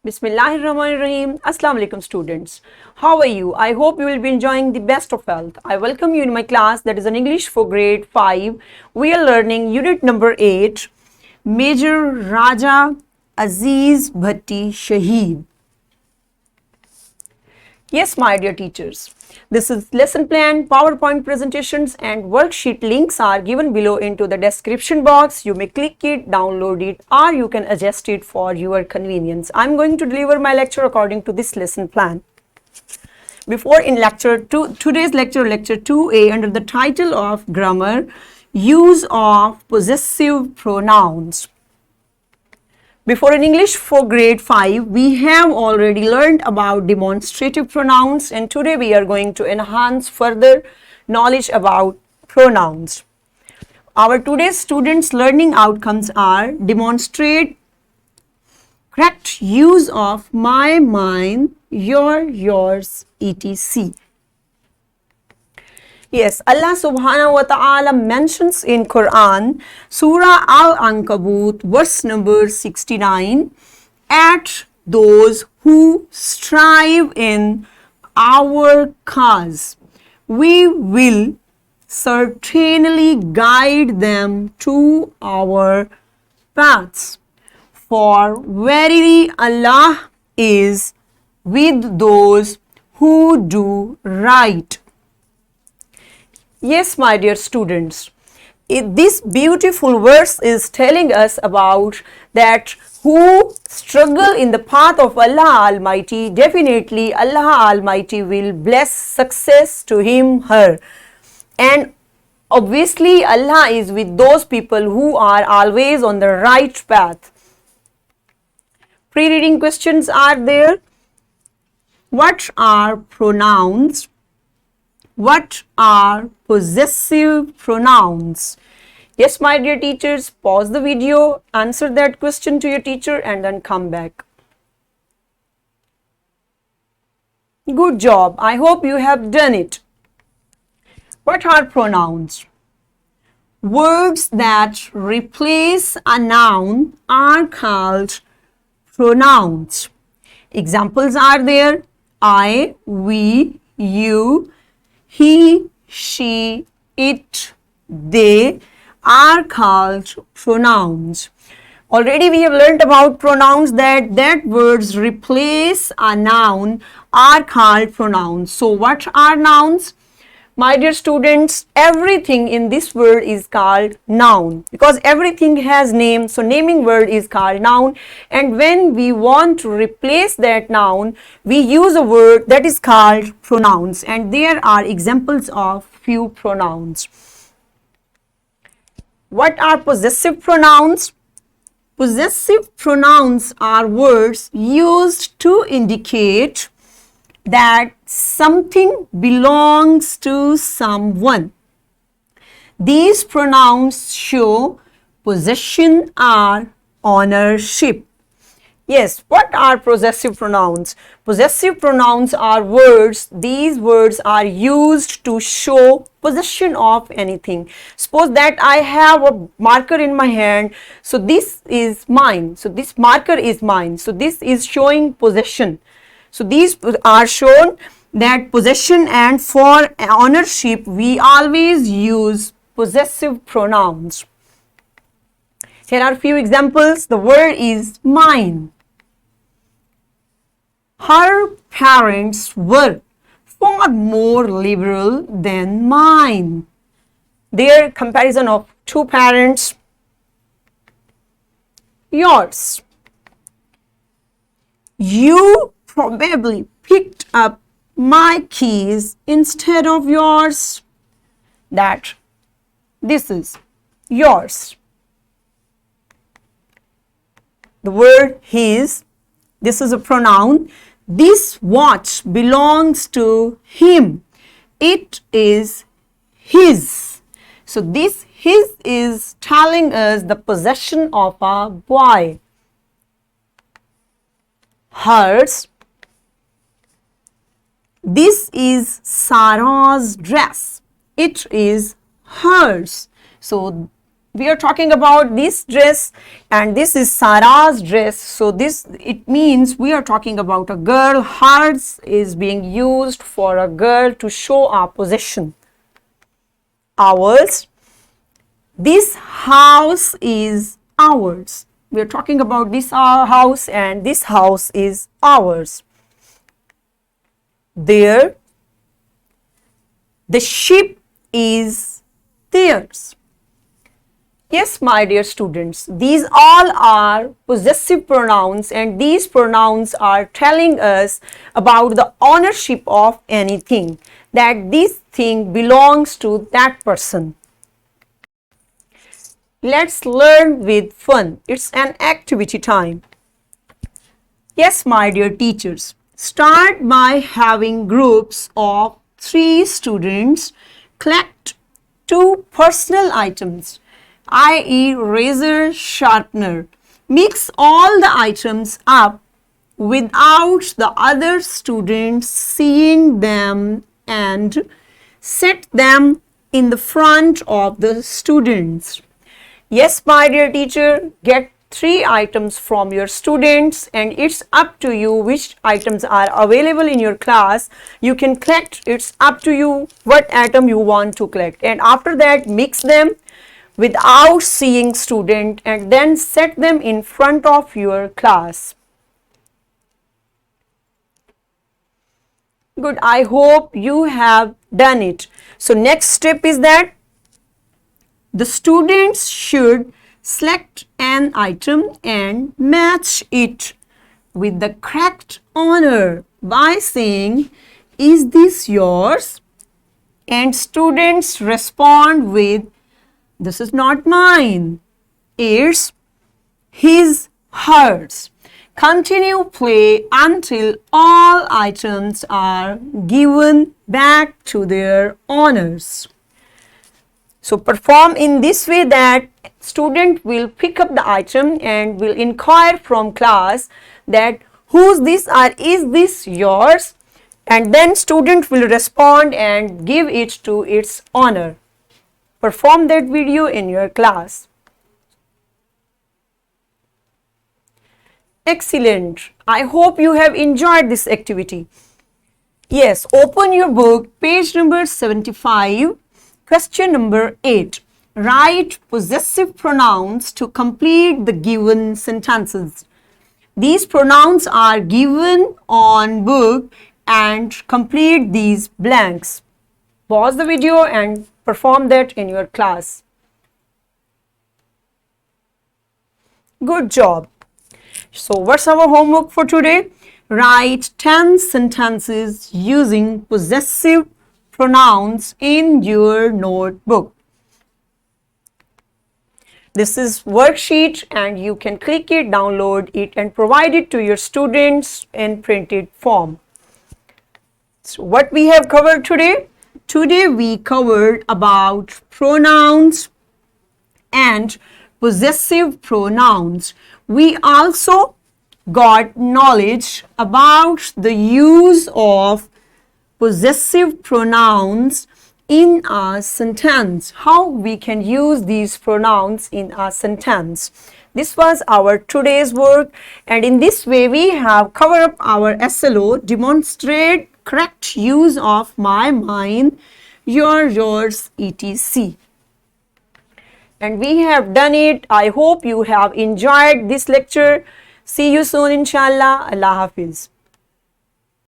Bismillahirrahmanirrahim. Assalamu alaikum students. How are you? I hope you will be enjoying the best of health. I welcome you in my class that is an English for grade 5. We are learning unit number 8, Major Raja Aziz Bhatti Shaheed. Yes, my dear teachers, this is lesson plan, PowerPoint presentations and worksheet links are given below into the description box. You may click it, download it or you can adjust it for your convenience. I'm going to deliver my lecture according to this lesson plan. Before in today's lecture 2A under the title of Grammar, Use of Possessive Pronouns. Before in English for grade 5, we have already learned about demonstrative pronouns and today we are going to enhance further knowledge about pronouns. Our today's students' learning outcomes are demonstrate correct use of my, mine, your, yours, etc. Yes, Allah subhanahu wa ta'ala mentions in Quran, Surah Al-Ankabut, verse number 69, at those who strive in our cause, we will certainly guide them to our paths. For verily Allah is with those who do right. Yes, my dear students, this beautiful verse is telling us about that who struggle in the path of Allah Almighty, definitely Allah Almighty will bless success to him, her. And obviously Allah is with those people who are always on the right path. Pre-reading questions are there. What are pronouns? What are possessive pronouns? Yes, my dear teachers, pause the video, answer that question to your teacher and then come back. Good job. I hope you have done it. What are pronouns? Words that replace a noun are called pronouns. Examples are there. I, we, you, he, she, it, they are called pronouns. Already we have learnt about pronouns that words replace a noun are called pronouns. So what are nouns? My dear students, everything in this word is called noun because everything has name. So naming word is called noun, and when we want to replace that noun, we use a word that is called pronouns, and there are examples of few pronouns. What are possessive pronouns? Possessive pronouns are words used to indicate that something belongs to someone. These pronouns show possession or ownership. Yes, what are possessive pronouns? Possessive pronouns are words. These words are used to show possession of anything. Suppose that I have a marker in my hand. So this is mine. So this marker is mine. So this is showing possession. So these are shown that possession, and for ownership we always use possessive pronouns. Here are a few examples. The word is mine. Her parents were far more liberal than mine. Their comparison of two parents. Yours. You probably picked up my keys instead of yours. That this is yours. The word his, this is a pronoun. This watch belongs to him. It is his. So this his is telling us the possession of a boy. Hers. This is Sarah's dress. It is hers. So we are talking about this dress, and this is Sarah's dress. So this, it means we are talking about a girl. Hers is being used for a girl to show our possession. Ours. This house is ours. We are talking about this house, and this house is ours. There. The ship is theirs. Yes, my dear students, these all are possessive pronouns, and these pronouns are telling us about the ownership of anything, that this thing belongs to that person. Let's learn with fun. It's an activity time. Yes, my dear teachers, start by having groups of 3 students collect 2 personal items, i.e. razor, sharpener. Mix all the items up without the other students seeing them and set them in the front of the students. Yes, my dear teacher, get 3 items from your students, and it's up to you which items are available in your class. You can collect, it's up to you what item you want to collect, and after that mix them without seeing student and then set them in front of your class. Good, I hope you have done it. So next step is that the students should select an item and match it with the correct owner by saying, "Is this yours?" And students respond with, "This is not mine. It's his, hers." Continue play until all items are given back to their owners. So perform in this way that student will pick up the item and will inquire from class that whose this or is this yours, and then student will respond and give it to its owner. Perform that video in your class. Excellent. I hope you have enjoyed this activity. Yes, open your book, page number 75. Question number 8. Write possessive pronouns to complete the given sentences. These pronouns are given on book and complete these blanks. Pause the video and perform that in your class. Good job. So what's our homework for today? Write 10 sentences using possessive pronouns in your notebook. This is worksheet, and you can click it, download it, and provide it to your students in printed form. So what we have covered today? Today we covered about pronouns and possessive pronouns. We also got knowledge about the use of possessive pronouns in a sentence, how we can use these pronouns in a sentence. This was our today's work, and in this way we have covered up our SLO, demonstrate correct use of my, mine, your, yours, etc. And we have done it. I hope you have enjoyed this lecture. See you soon, inshallah. Allah Hafiz.